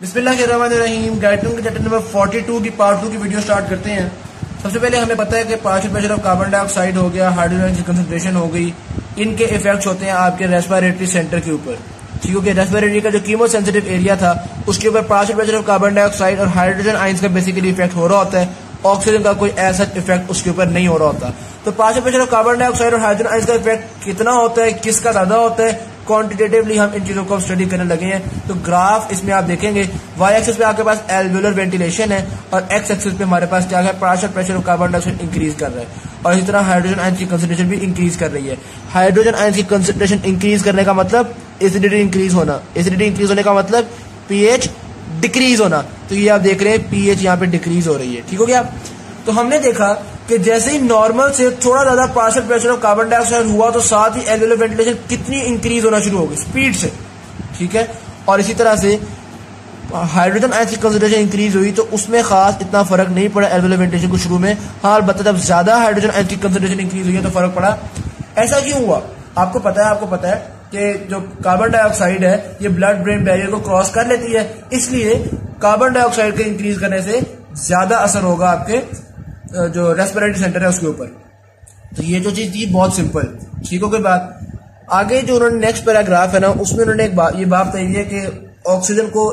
बिस्मिल्लाहिर्रहमानिर्रहीम। गाइडिंग के chapter number 42 की पार्ट 2 की वीडियो स्टार्ट करते हैं। सबसे पहले हमें पता है कि partial pressure of carbon dioxide हो गया, हाइड्रोजन की कंसंट्रेशन हो गई, इनके इफेक्ट्स होते हैं आपके रेस्पिरेटरी सेंटर के ऊपर। ठीक है, रेस्पिरेटरी का जो कीमो सेंसिटिव एरिया था उसके ऊपर partial pressure of carbon dioxide और हाइड्रोजन आयंस का बेसिकली इफेक्ट हो रहा होता है। ऑक्सीजन का कोई ऐसा इफेक्ट उसके ऊपर नहीं हो रहा होता। तो partial pressure of carbon dioxide और हाइड्रोजन आयंस का इफेक्ट कितना होता है, किसका ज्यादा होता है, क्वांटिटेटिवली हम इन चीजों को स्टडी करने लगे हैं। तो ग्राफ इसमें आप देखेंगे, वाई एक्सिस पे आपके पास एल्वेलर वेंटिलेशन है और एक्स एक्सिस पे हमारे पास क्या है, partial pressure of carbon dioxide increase कर रहा है और इसी तरह हाइड्रोजन आयंस की कंसंट्रेशन भी इंक्रीज कर रही है। हाइड्रोजन आयंस की कंसंट्रेशन इंक्रीज करने का मतलब एसिडिटी इंक्रीज होना, एसिडिटी इंक्रीज होने का मतलब पीएच डिक्रीज होना। तो ये आप देख रहे हैं पीएच यहाँ पे डिक्रीज हो रही है। ठीक हो गया। तो हमने देखा कि जैसे ही नॉर्मल से थोड़ा ज्यादा partial pressure of carbon dioxide हुआ तो साथ ही एल्वेलर वेंटिलेशन कितनी इंक्रीज होना शुरू हो गई, स्पीड से। ठीक है, और इसी तरह से हाइड्रोजन आयंस की कंसंट्रेशन इंक्रीज हुई तो उसमें खास इतना फर्क नहीं पड़ा एल्वेलर वेंटिलेशन को शुरू में। हाँ, अलबत्ता जब ज्यादा हाइड्रोजन आयंस की कंसंट्रेशन इंक्रीज हुई है तो फर्क पड़ा। ऐसा क्यों हुआ? आपको पता है कि जो कार्बन डाइऑक्साइड है ये ब्लड ब्रेन बैरियर को क्रॉस कर लेती है, इसलिए कार्बन डाइऑक्साइड के इंक्रीज करने से ज्यादा असर होगा आपके जो रेस्पिरेटरी सेंटर है उसके ऊपर। तो ये जो चीज थी बहुत सिंपल। ठीक हो गई बात। आगे जो उन्होंने नेक्स्ट पैराग्राफ है ना, उसमें उन्होंने ये बात बताई है कि ऑक्सीजन को,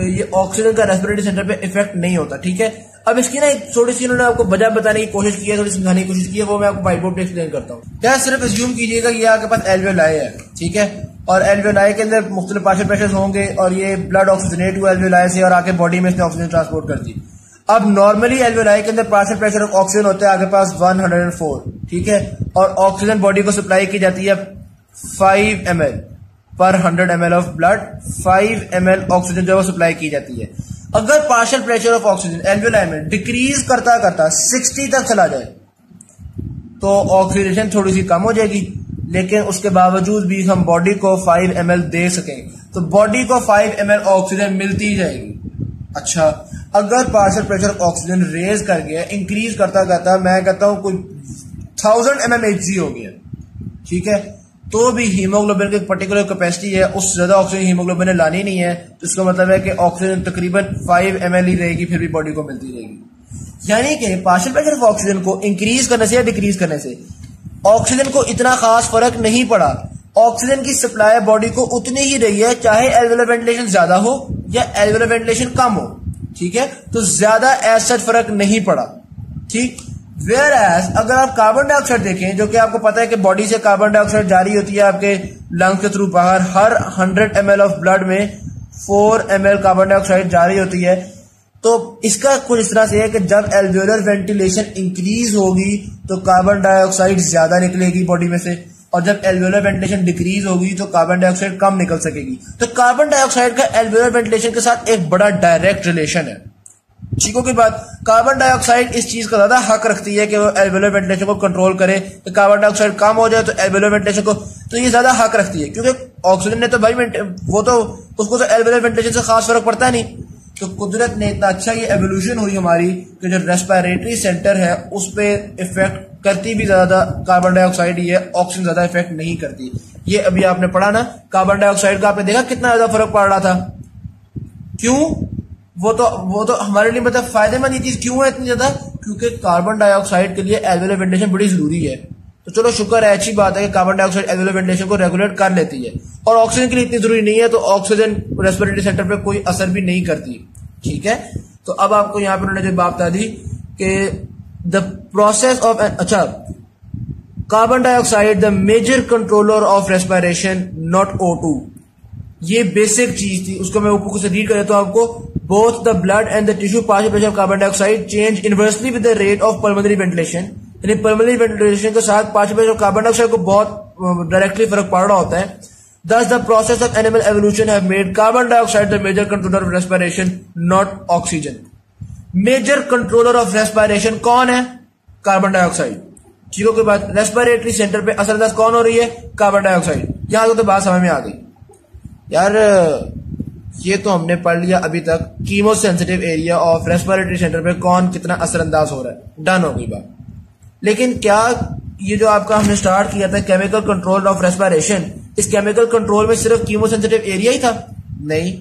ये ऑक्सीजन का रेस्पिरेटरी सेंटर पे इफेक्ट नहीं होता। ठीक है, अब इसकी ना एक थोड़ी सी उन्होंने आपको वजह बताने की कोशिश की है, थोड़ी समझाने की कोशिश की है, वो मैं आपको व्हाइट बोर्ड पे एक्सप्लेन करता हूँ। क्या सिर्फ अज्यूम कीजिएगा ये आपके पास एल्वेओलाई है। ठीक है, और एल्वेओलाई के अंदर मुख्तलिफ पार्शियल प्रेशर होंगे और ये ब्लड ऑक्सीजनेट हुआ एल्वेओलाई से और आके बॉडी में इसने ऑक्सीजन ट्रांसपोर्ट कर दी। अब नॉर्मली एल्वेओलाई के अंदर पार्शियल प्रेशर ऑफ ऑक्सीजन होता है आपके पास 104। ठीक है, और ऑक्सीजन बॉडी को सप्लाई की जाती है 5 ml पर 100 ml of blood. 5 ml oxygen जो है सप्लाई की जाती है। अगर partial pressure of oxygen alveoli में डिक्रीज करता करता 60 तक चला जाए तो ऑक्सीडेशन थोड़ी सी कम हो जाएगी, लेकिन उसके बावजूद भी हम बॉडी को 5 ml दे सकेंगे तो बॉडी को 5 ml ऑक्सीजन मिलती ही जाएगी। अच्छा, अगर partial pressure of oxygen raise कर गया, इंक्रीज करता करता मैं कहता हूं कोई 1000 mmHg हो गया, ठीक है, तो भी हीमोग्लोबिन की पर्टिकुलर कैपेसिटी है, उससे ज्यादा ऑक्सीजन हीमोग्लोबिन ने लानी नहीं है। तो इसका मतलब है कि ऑक्सीजन तकरीबन 5 ml ही रहेगी, फिर भी बॉडी को मिलती रहेगी। यानी कि पार्शियल प्रेशर ऑफ ऑक्सीजन को इंक्रीज करने से या डिक्रीज करने से ऑक्सीजन को इतना खास फर्क नहीं पड़ा। ऑक्सीजन की सप्लाई बॉडी को उतनी ही रही है, चाहे एल्वेलर वेंटिलेशन ज्यादा हो या एल्वेलर वेंटिलेशन कम हो। ठीक है, तो ज्यादा ऐसा फर्क नहीं पड़ा। ठीक, वेयर एज अगर आप कार्बन डाइऑक्साइड देखें, जो कि आपको पता है कि बॉडी से कार्बन डाइऑक्साइड जारी होती है आपके लंग्स के थ्रू बाहर, हर 100 ml ऑफ ब्लड में 4 ml कार्बन डाइऑक्साइड जारी होती है। तो इसका कुछ इस तरह से है कि जब एल्वेलर वेंटिलेशन इंक्रीज होगी तो कार्बन डाइऑक्साइड ज्यादा निकलेगी बॉडी में से, और जब एल्वेलर वेंटिलेशन डिक्रीज होगी तो कार्बन डाइऑक्साइड कम निकल सकेगी। तो कार्बन डाइऑक्साइड का एल्वेलर वेंटिलेशन के साथ एक बड़ा डायरेक्ट रिलेशन है। ठीक हो की बात। कार्बन डाइऑक्साइड इस चीज का ज्यादा हक रखती है कि वो एल्वेलर वेंटिलेशन को कंट्रोल करे, कि कार्बन डाइऑक्साइड कम हो जाए तो एल्वेलर वेंटिलेशन को, तो ये ज्यादा हक रखती है, क्योंकि ऑक्सीजन ने तो भाई वो तो उसको तो एल्वेलर वेंटिलेशन से खास फर्क पड़ता नहीं। तो कुदरत ने इतना अच्छा ये एवोल्यूशन हुई हमारी कि जो रेस्पिरेटरी सेंटर है उस पर इफेक्ट करती भी ज्यादा कार्बन डाइऑक्साइड ही है, ऑक्सीजन ज्यादा इफेक्ट नहीं करती। ये अभी आपने पढ़ा ना, कार्बन डाइऑक्साइड का आपने देखा कितना ज्यादा फर्क पड़ रहा था। क्यों? वो तो हमारे लिए मतलब फायदेमंद ये चीज क्यों है इतनी ज्यादा, क्योंकि कार्बन डाइऑक्साइड के लिए एल्वेलर वेंटिलेशन बड़ी जरूरी है। तो चलो शुक्र है, अच्छी बात है कि कार्बन डाइऑक्साइड एल्वेलर वेंटिलेशन को रेगुलेट कर लेती है, और ऑक्सीजन के लिए इतनी जरूरी नहीं है, तो ऑक्सीजन रेस्पिरेटरी सेंटर पे कोई असर भी नहीं करती। ठीक है, तो अब आपको यहां पर उन्होंने जो बात बता दी कि द प्रोसेस ऑफ, अच्छा, carbon dioxide the major controller of respiration not O2, ये बेसिक चीज थी। उसको मैं ऊपर से रीड कर देता हूं आपको। Both the blood and the tissue partial pressure of carbon dioxide change inversely with the rate of pulmonary ventilation. यानी पल्मोनरी वेंटिलेशन के साथ partial pressure of carbon dioxide को बहुत डायरेक्टली फर्क पड़ रहा होता है। Thus, the process of animal evolution have made carbon dioxide the major controller of respiration, not oxygen. Major controller of respiration कौन है? Carbon dioxide. ठीक है, बाद रेस्पिरेटरी सेंटर पे असरअंदाज कौन हो रही है? Carbon dioxide. यहां तो बात समझ में आ गई यार। ये तो हमने पढ़ लिया अभी तक, chemo sensitive area of respiratory centre पे कौन कितना असरअंदाज हो रहा है, डन हो गई बात। लेकिन क्या ये जो आपका हमने स्टार्ट किया था केमिकल कंट्रोल ऑफ रेस्पिरेशन, इस केमिकल कंट्रोल में सिर्फ कीमो सेंसिटिव एरिया ही था? नहीं,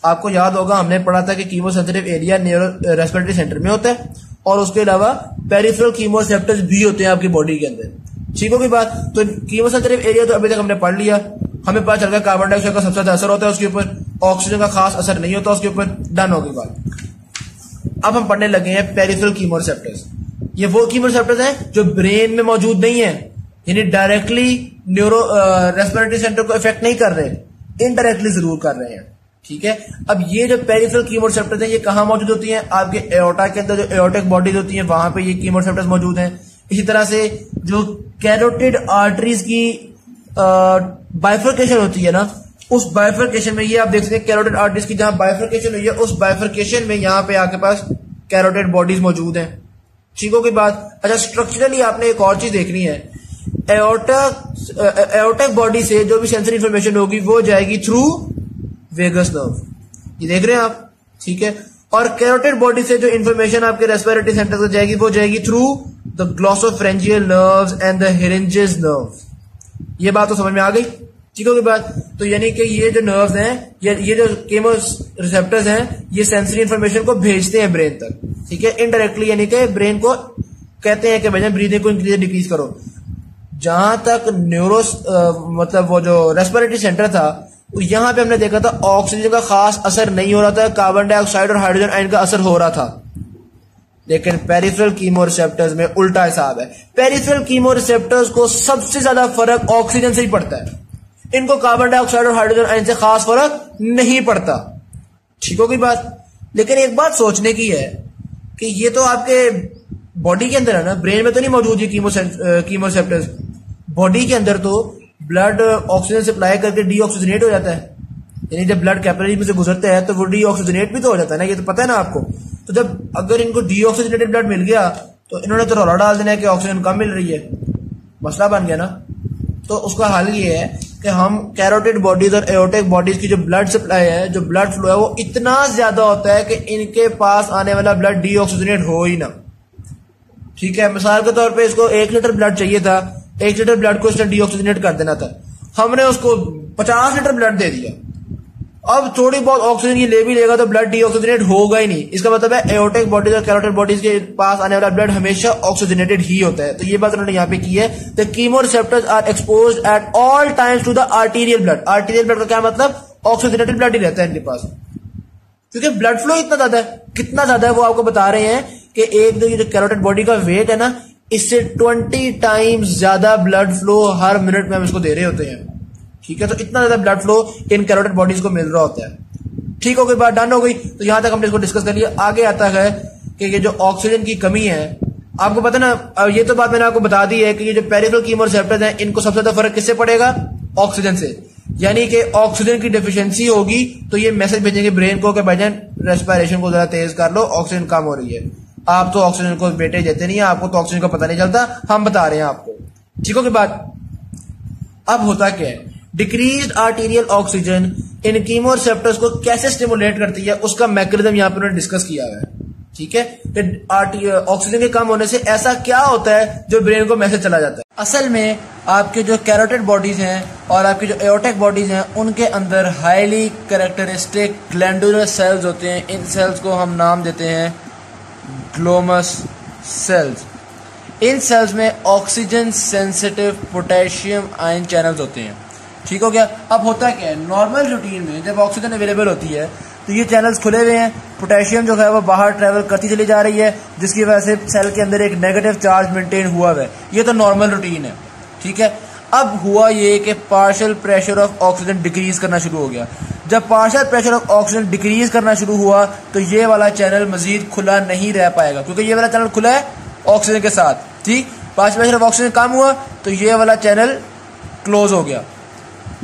आपको याद होगा हमने पढ़ा था कि chemosensitive area neuro respiratory centre में होता है और उसके अलावा पेरिफेरल कीमोसेप्टर्स भी होते हैं आपकी बॉडी के अंदर। ठीक होगी बात। तो कीमोसेंसिटिव एरिया तो अभी तक हमने पढ़ लिया, हमें पता चल गया कार्बन डाइऑक्साइड का सबसे ज्यादा असर होता है उसके ऊपर, ऑक्सीजन का खास असर नहीं होता उसके ऊपर। डन होगी बात। अब हम पढ़ने लगे हैं पेरिफेरल कीमोसेप्टर्स। ये वो कीमोसेप्टर्स हैं जो ब्रेन में मौजूद नहीं है, यानी डायरेक्टली न्यूरो रेस्पिरेटरी सेंटर को इफेक्ट नहीं कर रहे, इनडायरेक्टली जरूर कर रहे हैं। ठीक है। अब ये जो पेरिफेरल कीमोसेप्टर्स हैं ये कहां मौजूद होती हैं? आपके एओर्टा के अंदर जो एओर्टिक बॉडीज होती हैं वहां पे ये कीमोसेप्टर्स मौजूद हैं। इसी तरह से जो कैरोटिड आर्टरीज की बाइफर्केशन होती है ना, उस बाइफर्केशन में ये आप देख सकते हैं कैरोटिड आर्टरीज की जहां बाइफर्केशन हुई है, उस बाइफर्केशन में यहाँ पे आपके पास कैरोटिड बॉडीज मौजूद हैं। ठीक हो गई बात। अच्छा, स्ट्रक्चरली आपने एक और चीज देखनी है, एओर्टिक बॉडी से जो भी सेंसरी इंफॉर्मेशन होगी वो जाएगी थ्रू वेगस नर्व, ये देख रहे हैं आप। ठीक है। और कैरोटिड बॉडी से जो इंफॉर्मेशन आपके रेस्पिरेटरी सेंटर को जाएगी वो जाएगी through the glossopharyngeal nerves and the Hering's nerve. ये बात तो समझ में आ गई। ठीक होगी बात। तो यानी कि ये जो नर्व्स हैं, ये जो केमो रिसेप्टर्स हैं, ये सेंसरी इंफॉर्मेशन को भेजते हैं ब्रेन तक। ठीक है। इनडायरेक्टली यानी कि ब्रेन को कहते हैं कि भैया ब्रीदिंग को इंक्रीज डिक्रीज करो। जहां तक मतलब वो जो रेस्पिरेटरी सेंटर था, यहां पे हमने देखा था ऑक्सीजन का खास असर नहीं हो रहा था, कार्बन डाइऑक्साइड और हाइड्रोजन आयन का असर हो रहा था। लेकिन पेरिफेरल कीमो रिसेप्टर्स में उल्टा हिसाब है। पेरिफेरल कीमो रिसेप्टर्स को सबसे ज्यादा फर्क ऑक्सीजन से ही पड़ता है, इनको कार्बन डाइऑक्साइड और हाइड्रोजन आयन से खास फर्क नहीं पड़ता। ठीक होगी बात। लेकिन एक बात सोचने की है कि ये तो आपके बॉडी के अंदर है ना, ब्रेन में तो नहीं मौजूद ये कीमो रिसेप्टर्स। बॉडी के अंदर तो ब्लड ऑक्सीजन सप्लाई करके डीऑक्सीजनेट हो जाता है, यानी जब ब्लड कैपिलरी में से गुजरता है तो वो डीऑक्सीजनेट भी तो हो जाता है ना, ये तो पता है ना आपको। तो जब अगर इनको डीऑक्सीजनेटेड ब्लड मिल गया तो इन्होंने तो रौला डाल देना है कि ऑक्सीजन कम मिल रही है, मसला बन गया ना। तो उसका हल ये है कि हम कैरोटिड बॉडीज और एओर्टिक बॉडीज की जो ब्लड सप्लाई है, जो ब्लड फ्लो है, वो इतना ज्यादा होता है कि इनके पास आने वाला ब्लड डीऑक्सीजनेट हो ही ना। ठीक है। मिसाल के तौर पे इसको 1 लीटर ब्लड चाहिए था, 1 लीटर ब्लड को इसने डीऑक्सीजनेट कर देना था, हमने उसको 50 लीटर ब्लड दे दिया। अब थोड़ी बहुत ऑक्सीजन ये ले भी लेगा तो ब्लड डीऑक्सीजनेट होगा ही नहीं। इसका मतलब है एओर्टिक बॉडीज और कैरोटिड बॉडीज के पास आने वाला ब्लड हमेशा ऑक्सीजनेटेड ही होता है। तो ये बात उन्होंने यहाँ पे की है, the chemoreceptors are exposed at all times to the arterial blood. Arterial blood का क्या मतलब? ऑक्सीजनेटेड ब्लड ही रहता है इनके पास, क्योंकि ब्लड फ्लो इतना ज्यादा है। कितना ज्यादा है वो आपको बता रहे हैं कि एक जो कैरोटिड बॉडी का वेट है ना, इससे 20 टाइम्स ज्यादा ब्लड फ्लो हर मिनट में हम इसको दे रहे होते हैं। ठीक है। तो इतना ज्यादा blood flow in carotid bodies को मिल रहा होता है। ठीक हो गई बात, डन हो गई। तो यहां तक हमने इसको डिस्कस कर लिया। आगे आता है कि ये जो ऑक्सीजन की कमी है, आपको पता ना, ये तो बात मैंने आपको बता दी है कि ये जो पेरिफेरल कीमो रिसेप्टर्स हैं, इनको सबसे ज्यादा फर्क किससे पड़ेगा? ऑक्सीजन से। यानी कि ऑक्सीजन की डेफिशिएंसी होगी तो ये मैसेज भेजेंगे ब्रेन को कि भाईजान रेस्पिरेशन को ज्यादा तेज कर लो, ऑक्सीजन कम हो रही है। आप तो ऑक्सीजन को बेटे देते नहीं है, आपको तो ऑक्सीजन का पता नहीं चलता, हम बता रहे हैं आपको। ठीक हो गई बात। अब होता क्या है, decreased arterial oxygen in chemo receptors को कैसे स्टिमुलेट करती है, उसका मैकेनिज्म यहां पर उन्होंने डिस्कस किया है। ठीक है। ऑक्सीजन के कम होने से ऐसा क्या होता है जो ब्रेन को मैसेज चला जाता है? असल में आपके जो कैरोटिड बॉडीज हैं और आपकी जो एओर्टिक बॉडीज हैं, उनके अंदर हाईली कैरेक्टरिस्टिक ग्लैंडुलर सेल्स होते हैं। इन सेल्स को हम नाम देते हैं ग्लोमस सेल्स। इन सेल्स में oxygen sensitive potassium ion channels होते हैं। ठीक हो गया। अब होता क्या है, नॉर्मल रूटीन में जब ऑक्सीजन अवेलेबल होती है तो ये चैनल्स खुले हुए हैं, पोटेशियम जो है वो बाहर ट्रेवल करती चली जा रही है, जिसकी वजह से सेल के अंदर एक नेगेटिव चार्ज मेंटेन हुआ है। ये तो नॉर्मल रूटीन है। ठीक है। अब हुआ ये कि partial pressure of oxygen decrease करना शुरू हो गया। जब partial pressure of oxygen decrease करना शुरू हुआ तो ये वाला चैनल मजीद खुला नहीं रह पाएगा, क्योंकि ये वाला चैनल खुला है ऑक्सीजन के साथ। ठीक। पार्शियल प्रेशर ऑफ ऑक्सीजन कम हुआ तो ये वाला चैनल क्लोज हो गया।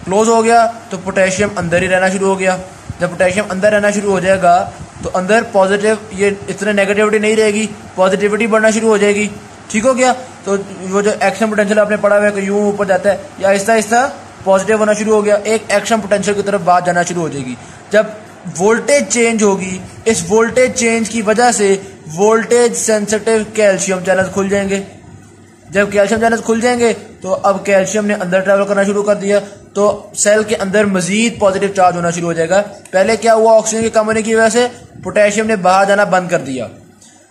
क्लोज हो गया तो पोटेशियम अंदर ही रहना शुरू हो गया। जब पोटेशियम अंदर रहना शुरू हो जाएगा तो अंदर पॉजिटिव, ये इतना नेगेटिविटी नहीं रहेगी, पॉजिटिविटी बढ़ना शुरू हो जाएगी। ठीक हो गया। तो वो जो एक्शन पोटेंशियल आपने पढ़ा हुआ है कि यूं ऊपर जाता है, या आहिस्ता आहिस्ता पॉजिटिव होना शुरू हो गया, एक एक्शन पोटेंशियल की तरफ बात जाना शुरू हो जाएगी। जब वोल्टेज चेंज होगी, इस वोल्टेज चेंज की वजह से वोल्टेज सेंसिटिव कैल्शियम चैनल खुल जाएंगे। जब कैल्शियम चैनल खुल जाएंगे तो अब कैल्शियम ने अंदर ट्रैवल करना शुरू कर दिया, तो सेल के अंदर मजीद पॉजिटिव चार्ज होना शुरू हो जाएगा। पहले क्या हुआ, ऑक्सीजन के कम होने की वजह से पोटेशियम ने बाहर जाना बंद कर दिया।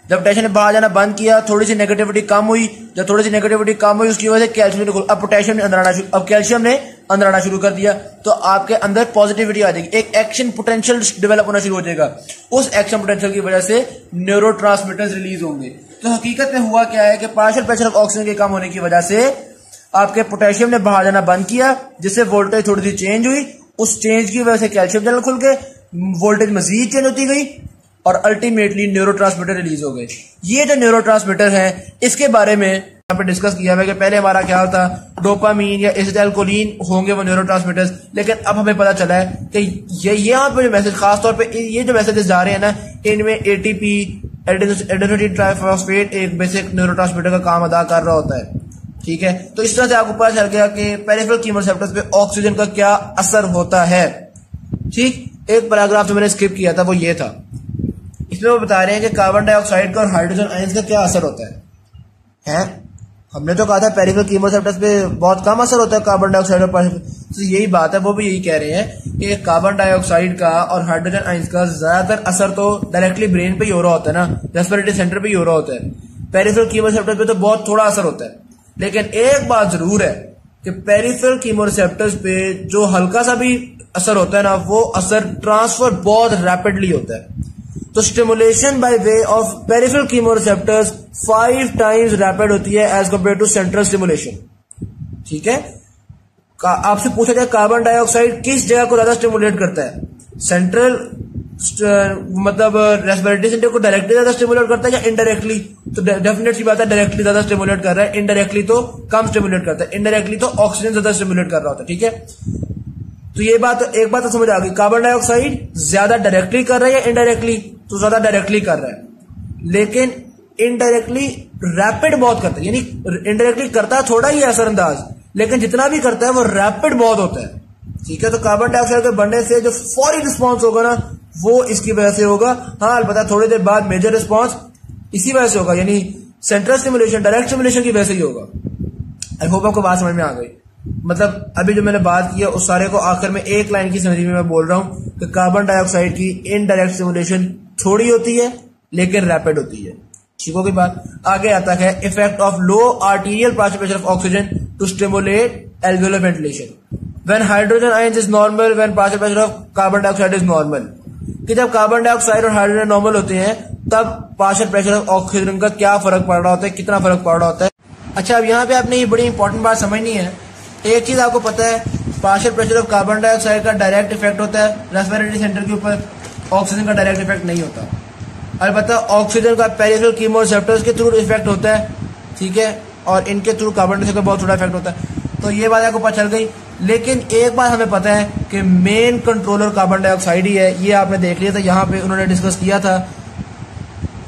जब पोटेशियम ने बाहर जाना बंद किया, थोड़ी सी नेगेटिविटी कम हुई। जब थोड़ी सी नेगेटिविटी कम हुई, उसकी वजह से कैल्शियम ने, अब पोटेशियम ने अंदर आना शुरू, अब कैल्शियम ने अंदर आना शुरू कर दिया, तो आपके अंदर पॉजिटिविटी आ जाएगी, एक एक्शन पोटेंशियल डेवलप होना शुरू हो जाएगा। उस एक्शन पोटेंशियल की वजह से न्यूरोट्रांसमीटर्स रिलीज होंगे। तो हकीकत में हुआ क्या है कि पार्शियल प्रेशर ऑफ ऑक्सीजन के कम होने की वजह से आपके पोटेशियम ने बाहर जाना बंद किया, जिससे वोल्टेज थोड़ी सी चेंज हुई। उस चेंज की वजह से कैल्शियम चैनल खुल गए, वोल्टेज मजीद चेंज होती गई और अल्टीमेटली न्यूरोट्रांसमीटर रिलीज हो गए। ये जो न्यूरोट्रांसमीटर है, इसके बारे में यहाँ पे डिस्कस किया है कि पहले हमारा ख्याल था डोपामीन या एसिटाइलकोलिन होंगे वो न्यूरोट्रांसमीटर्स, लेकिन अब हमें पता चला है कि ये यहाँ पे जो मैसेज, खासतौर पे ये जो मैसेजेस जा रहे हैं ना, इनमें एटीपी एडेनोसिन ट्राइफॉस्फेट एक बेसिक न्यूरोट्रांसमीटर का काम अदा कर रहा होता है। ठीक है, तो इस तरह से आपको पता चल गया कि पेरिफेरल कीमोरिसेप्टर्स पे ऑक्सीजन का क्या असर होता है। ठीक, एक पैराग्राफ जो मैंने स्किप किया था वो ये था, इसमें वो बता रहे हैं कि कार्बन डाइऑक्साइड का और हाइड्रोजन आयंस का क्या असर होता है? हमने तो कहा था पेरिफेरल कीमोरिसेप्टर्स पे बहुत कम असर होता है कार्बन डाइऑक्साइड और, तो यही बात है, वो भी यही कह रहे हैं कि कार्बन डाइऑक्साइड का और हाइड्रोजन आयंस का ज्यादातर असर तो डायरेक्टली ब्रेन पे ही हो रहा होता है ना, रेस्पिरेटरी सेंटर पे ही हो रहा होता है। पेरिफेरल कीमोरिसेप्टर्स पे तो बहुत थोड़ा असर होता है। लेकिन एक बात जरूर है कि पेरिफेरल कीमोरिसेप्टर्स पे जो हल्का सा भी असर होता है ना, वो असर ट्रांसफर बहुत रैपिडली होता है। तो stimulation by way of peripheral chemoreceptors 5 times rapid होती है as compared to central stimulation. ठीक है, आपसे पूछा जाए कार्बन डाइऑक्साइड किस जगह को ज्यादा स्टिमुलेट करता है, सेंट्रल मतलब रेस्पिरेटरी सेंटर को डायरेक्टली ज्यादा स्टिमुलेट करता है या इनडायरेक्टली? तो डेफिनेट सी बात है डायरेक्टली ज्यादा स्टिमुलेट कर रहा है, इनडायरेक्टली तो कम स्टिमुलेट करता है। इनडायरेक्टली तो ऑक्सीजन ज्यादा स्टिमुलेट कर रहा होता है। ठीक है, तो ये बात, एक बात तो समझ आ गई, कार्बन डाइऑक्साइड ज्यादा डायरेक्टली कर रहा है या इनडायरेक्टली? तो ज्यादा डायरेक्टली कर रहा है, लेकिन इनडायरेक्टली रैपिड बहुत करता है। यानी इनडायरेक्टली करता थोड़ा ही असरअंदाज, लेकिन जितना भी करता है वो रैपिड बहुत होता है। ठीक है, तो कार्बन डाइऑक्साइड के बढ़ने से जो फौरी रिस्पॉन्स होगा ना, वो इसकी वजह से होगा। हाँ, अलबत्ता थोड़ी देर बाद मेजर रिस्पॉन्स इसी वजह से होगा, यानी सेंट्रल स्टिमुलेशन, डायरेक्ट स्टिमुलेशन की वजह से ही होगा। आई होप आपको बात समझ में आ गई। मतलब अभी जो मैंने बात की है उस सारे को आखिर में एक लाइन की समझ में मैं बोल रहा हूं कि कार्बन डाइऑक्साइड की इनडायरेक्ट स्टिमुलेशन थोड़ी होती है लेकिन रैपिड होती है। ठीक होगी बात। आगे आता है effect of low arterial partial pressure of oxygen to stimulate alveolar ventilation when hydrogen ions is normal, when partial pressure of carbon dioxide is normal. कि जब कार्बन डाइऑक्साइड और हाइड्रोजन नॉर्मल होते हैं तब पार्शियल प्रेशर ऑफ ऑक्सीजन का क्या फर्क पड़ रहा होता है, कितना फर्क पड़ रहा होता है। अच्छा, अब यहाँ पे आपने ये बड़ी इंपॉर्टेंट बात समझनी है। एक चीज आपको पता है, partial pressure of carbon dioxide का डायरेक्ट इफेक्ट होता है रेस्पिरेटरी सेंटर के ऊपर, ऑक्सीजन का डायरेक्ट इफेक्ट नहीं होता। अलबत्ता ऑक्सीजन का पेरिफेरल कीमोरिसेप्टर्स के थ्रू इफेक्ट होता है। ठीक है, और इनके थ्रू कार्बन डाइऑक्साइड का बहुत थोड़ा इफेक्ट होता है। तो ये बात आपको पता चल गई। लेकिन एक बात हमें पता है कि मेन कंट्रोलर कार्बन डाइऑक्साइड ही है। ये आपने देख लिया था, यहाँ पे उन्होंने डिस्कस किया था,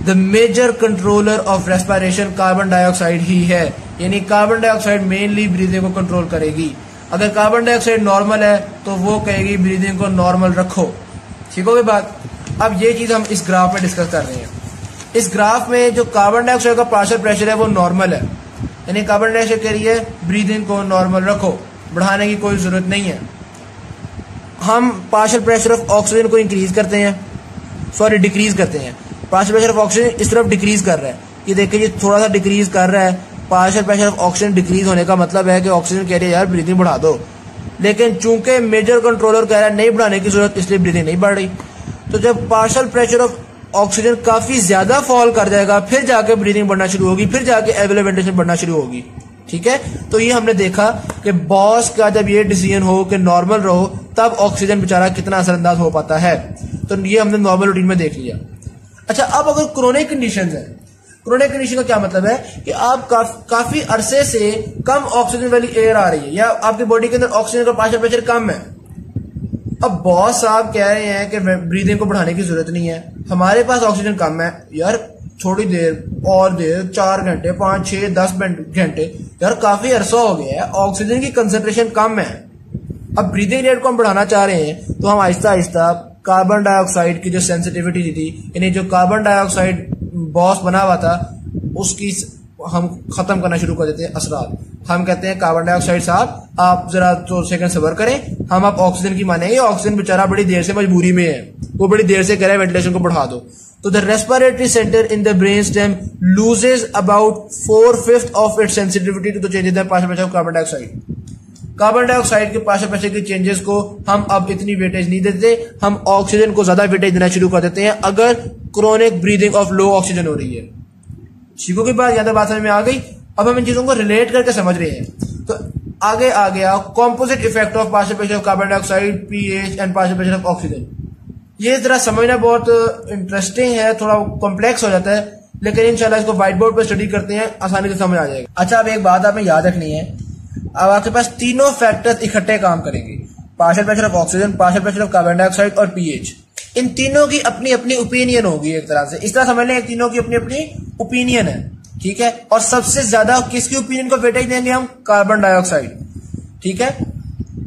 the major controller of respiration carbon dioxide ही है। यानी कार्बन डाइऑक्साइड मेनली ब्रीदिंग को कंट्रोल करेगी। अगर कार्बन डाइऑक्साइड नॉर्मल है तो वो कहेगी ब्रीदिंग को नॉर्मल रखो। ठीक होगी बात। अब ये चीज हम इस ग्राफ में डिस्कस कर रहे हैं। इस ग्राफ में जो कार्बन डाइऑक्साइड का पार्शियल प्रेशर है वो नॉर्मल है, यानी कार्बन डाइऑक्साइड कह रही है ब्रीदिंग को नॉर्मल रखो, बढ़ाने की कोई जरूरत नहीं है। हम पार्शियल प्रेशर ऑफ ऑक्सीजन को इंक्रीज करते हैं, सॉरी डिक्रीज करते हैं। पार्शियल प्रेशर ऑफ ऑक्सीजन इस तरफ डिक्रीज कर रहा है, ये देखिए ये थोड़ा सा डिक्रीज कर रहा है। Partial pressure of oxygen decrease होने का मतलब है कि ऑक्सीजन कह रही है यार ब्रीदिंग बढ़ा दो, लेकिन चूंकि मेजर कंट्रोलर कह रहा है नहीं बढ़ाने की जरूरत, इसलिए ब्रीदिंग नहीं बढ़ रही। तो जब पार्शियल प्रेशर ऑफ ऑक्सीजन काफी ज्यादा फॉल कर जाएगा फिर जाके ब्रीदिंग बढ़ना शुरू होगी, फिर जाके एल्वियोलर वेंटिलेशन बढ़ना शुरू होगी। ठीक है, तो ये हमने देखा कि बॉस का जब ये डिसीजन हो कि नॉर्मल रहो तब ऑक्सीजन बेचारा कितना असरअंदाज हो पाता है। तो ये हमने नॉर्मल रूटीन में देख लिया। अच्छा, अब अगर क्रोनिक कंडीशंस है, क्रोनिक कंडीशन का क्या मतलब है कि आप काफी अरसे से कम ऑक्सीजन वाली एयर आ रही है या आपकी बॉडी के अंदर ऑक्सीजन का पार्शियल प्रेशर कम है। अब बॉस साहब कह रहे हैं कि ब्रीदिंग को बढ़ाने की जरूरत नहीं है, हमारे पास ऑक्सीजन कम है यार, थोड़ी देर और देर 4 घंटे 5 6 10 घंटे यार काफी अरसा हो गया है, ऑक्सीजन की कंसेंट्रेशन कम है। अब ब्रीदिंग रेट को हम बढ़ाना चाह रहे हैं तो हम आहिस्ता आहिस्ता कार्बन डाइऑक्साइड की जो सेंसिटिविटी थी, यानी जो कार्बन डाइऑक्साइड बॉस बना हुआ था उसकी हम खत्म करना शुरू कर देते हैं असरात। हम कहते हैं कार्बन डाइऑक्साइड साहब आप जरा 2 सेकंड सब्र करें, हम आप ऑक्सीजन की मानेंगे। ऑक्सीजन बेचारा बड़ी देर से मजबूरी में है, वो बड़ी देर से कह रहा है वेंटिलेशन को बढ़ा दो। तो the respiratory centre in the brain stem loses about 4/5 of its sensitivity to the changes in partial pressure of carbon dioxide. Carbon dioxide के पार्शियल प्रेशर के चेंजेस को हम अब इतनी वेटेज नहीं देते, हम ऑक्सीजन को ज्यादा वेटेज देना शुरू कर देते हैं अगर chronic breathing of low oxygen हो रही है। ठीक की बात, या तो बात समझ में आ गई। अब हम इन चीजों को रिलेट करके समझ रहे हैं। तो आगे आ गया composite effect of partial pressure of carbon dioxide, pH and partial pressure of oxygen. ये जरा समझना बहुत इंटरेस्टिंग है, थोड़ा कॉम्प्लेक्स हो जाता है, लेकिन इंशाल्लाह इसको व्हाइट बोर्ड पर स्टडी करते हैं, आसानी से समझ आ जाएगा। अच्छा, अब एक बात आपने याद रखनी है, अब आपके पास तीनों फैक्टर्स इकट्ठे काम करेंगे, partial pressure of oxygen, partial pressure of carbon dioxide और पीएच। इन तीनों की अपनी अपनी ओपिनियन होगी, एक तरह से इस तरह समझ लें, तीनों की अपनी अपनी ओपिनियन है, ठीक है। और सबसे ज्यादा किसकी ओपिनियन को वेटेज देंगे हम? कार्बन डाइऑक्साइड, ठीक है।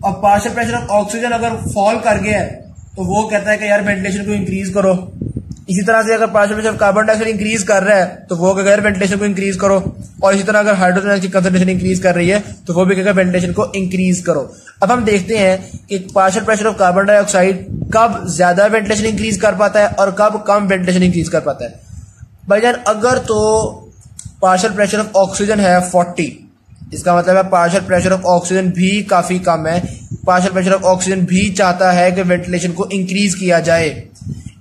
और पार्शियल प्रेशर ऑफ ऑक्सीजन अगर फॉल कर गया है तो वो कहता है कि यार वेंटिलेशन को इंक्रीज करो। इसी तरह से अगर partial pressure of carbon dioxide increase कर रहा है तो वो कहेगा वेंटिलेशन को इंक्रीज करो। और इसी तरह अगर हाइड्रोजन की कंसंट्रेशन इंक्रीज कर रही है तो वो भी कहेगा वेंटिलेशन को इंक्रीज करो। अब हम देखते हैं कि partial pressure of carbon dioxide कब ज्यादा वेंटिलेशन इंक्रीज कर पाता है और कब कम वेंटिलेशन इंक्रीज कर पाता है। भाईजान, अगर तो पार्शियल प्रेशर ऑफ ऑक्सीजन है 40, इसका मतलब है पार्शियल प्रेशर ऑफ ऑक्सीजन भी काफी कम है, पार्शियल प्रेशर ऑफ ऑक्सीजन भी चाहता है कि वेंटिलेशन को इंक्रीज किया जाए।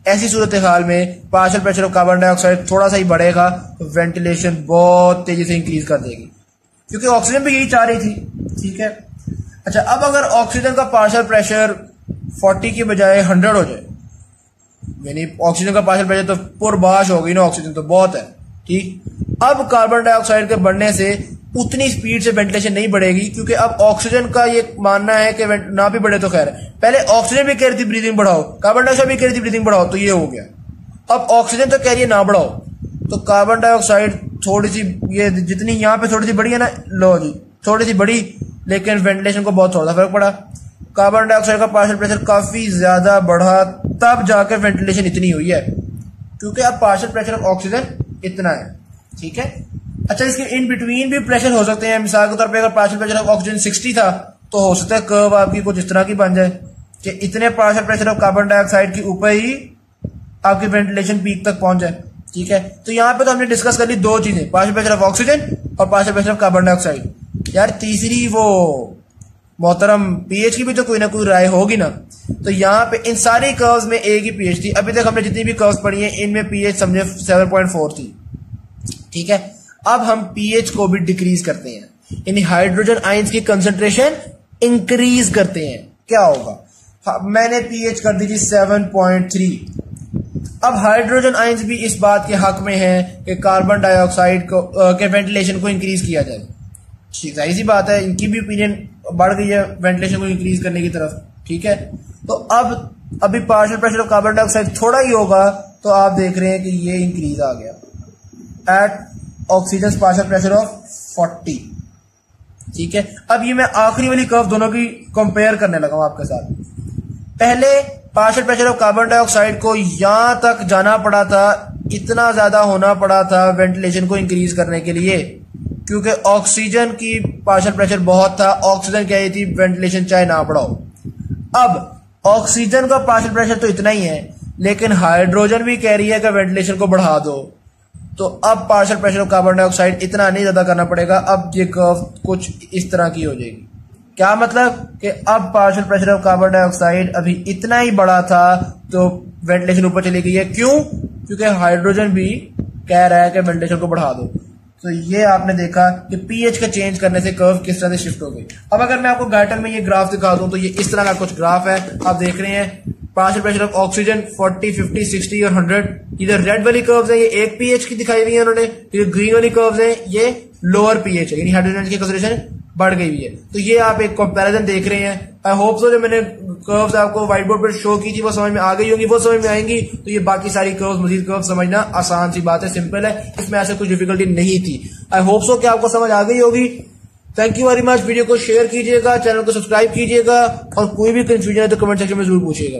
ऐसी सूरत हाल में partial pressure of carbon dioxide थोड़ा सा ही बढ़ेगा तो वेंटिलेशन बहुत तेजी से इंक्रीज कर देगी, क्योंकि ऑक्सीजन भी यही चाह रही थी, ठीक है। अच्छा, अब अगर ऑक्सीजन का पार्शियल प्रेशर 40 की बजाय 100 हो जाए, यानी ऑक्सीजन का पार्शियल प्रेशर तो पुरबाश हो गई ना, ऑक्सीजन तो बहुत है, ठीक। अब कार्बन डाइऑक्साइड के बढ़ने से उतनी स्पीड से वेंटिलेशन नहीं बढ़ेगी, क्योंकि अब ऑक्सीजन का ये मानना है कि ना भी बढ़े तो खैर है। पहले ऑक्सीजन भी कह रही थी ब्रीदिंग बढ़ाओ, कार्बन डाइऑक्साइड भी कह रही थी ब्रीदिंग बढ़ाओ, तो ये हो गया। अब ऑक्सीजन तो कह रही है ना बढ़ाओ, तो कार्बन डाइऑक्साइड थोड़ी सी, ये जितनी यहाँ पे थोड़ी सी बढ़ी है ना, लो जी थोड़ी सी बढ़ी, लेकिन वेंटिलेशन को बहुत थोड़ा फर्क पड़ा। कार्बन डाइऑक्साइड का पार्शियल प्रेशर काफी ज्यादा बढ़ा, तब जाकर वेंटिलेशन इतनी हुई है, क्योंकि अब पार्शियल प्रेशर ऑफ ऑक्सीजन इतना है, ठीक है। अच्छा, इसके इन बिटवीन भी प्रेशर हो सकते हैं। मिसाल के तौर पे अगर पार्शियल प्रेशर ऑफ ऑक्सीजन 60 था तो हो सकता है कर्व आपकी कुछ इस तरह की बन जाए कि इतने partial pressure of carbon dioxide के ऊपर ही आपकी वेंटिलेशन पीक तक पहुंच जाए, ठीक है। तो यहाँ पे तो हमने डिस्कस कर ली दो चीजें, पार्शियल प्रेशर ऑफ ऑक्सीजन और partial pressure of carbon dioxide. यार तीसरी वो मोहतरम पीएच की भी तो कोई ना कोई राय होगी ना। तो यहाँ पे इन सारी कर्व्स में एक ही पीएच थी। अभी तक हमने जितनी भी कर्व्स पढ़ी हैं इनमें पीएच समझे 7.4 थी, ठीक है। अब हम पीएच को भी डिक्रीज करते हैं, यानी हाइड्रोजन आयंस की कंसंट्रेशन इंक्रीज करते हैं। क्या होगा? मैंने पीएच कर दी थी 7.3। अब हाइड्रोजन आयंस भी इस बात के हक में है कि कार्बन डाइऑक्साइड को के वेंटिलेशन को इंक्रीज किया जाए। जाहिर सी बात है, इनकी भी ओपिनियन बढ़ गई है वेंटिलेशन को इंक्रीज करने की तरफ, ठीक है। तो अब अभी partial pressure of carbon dioxide थोड़ा ही होगा तो आप देख रहे हैं कि ये इंक्रीज आ गया at oxygen partial pressure of 40, ठीक है। अब ये मैं आखिरी वाली कर्व दोनों की कंपेयर करने लगा हूं आपके साथ। पहले partial pressure of carbon dioxide को यहां तक जाना पड़ा था, इतना ज्यादा होना पड़ा था वेंटिलेशन को इंक्रीज करने के लिए, क्योंकि ऑक्सीजन की पार्शियल प्रेशर बहुत था। ऑक्सीजन कह रही थी वेंटिलेशन चाहे ना बढ़ाओ। अब ऑक्सीजन का पार्शियल प्रेशर तो इतना ही है, लेकिन हाइड्रोजन भी कह रही है कि वेंटिलेशन को बढ़ा दो। तो अब partial pressure of carbon dioxide इतना नहीं ज्यादा करना पड़ेगा, अब ये कर्व कुछ इस तरह की हो जाएगी। क्या मतलब कि अब partial pressure of carbon dioxide अभी इतना ही बड़ा था तो वेंटिलेशन ऊपर चली गई है। क्यों? क्योंकि हाइड्रोजन भी कह रहा है कि वेंटिलेशन को बढ़ा दो। तो ये आपने देखा कि पीएच का चेंज करने से कर्व किस तरह से शिफ्ट हो गई। अब अगर मैं आपको गाइटर में ये ग्राफ दिखा दूं तो ये इस तरह का कुछ ग्राफ है, आप देख रहे हैं पार्शियल प्रेशर ऑफ ऑक्सीजन 40, 50, 60 और 100। इधर रेड वाली कर्व्स है, ये एक पीएच की दिखाई हुई है उन्होंने। इधर ग्रीन वाली कर्व्स है, ये लोअर पीएच है, यानी हाइड्रोजन की कंसंट्रेशन बढ़ गई हुई है। तो ये आप एक कंपैरिजन देख रहे हैं। आई होप सो जो मैंने कर्व्स आपको व्हाइट बोर्ड पर शो की थी वो समझ में आ गई होंगी, वो समझ में आएंगी तो ये बाकी सारी कर्व्स, मजीद कर्व्स समझना आसान सी बात है, सिंपल है, इसमें ऐसे कुछ डिफिकल्टी नहीं थी। आई होप सो कि आपको समझ आ गई होगी। Thank you very much. Video को शेयर कीजिएगा, चैनल को सब्सक्राइब कीजिएगा और कोई भी कंफ्यूजन है तो कमेंट सेक्शन में जरूर पूछिएगा।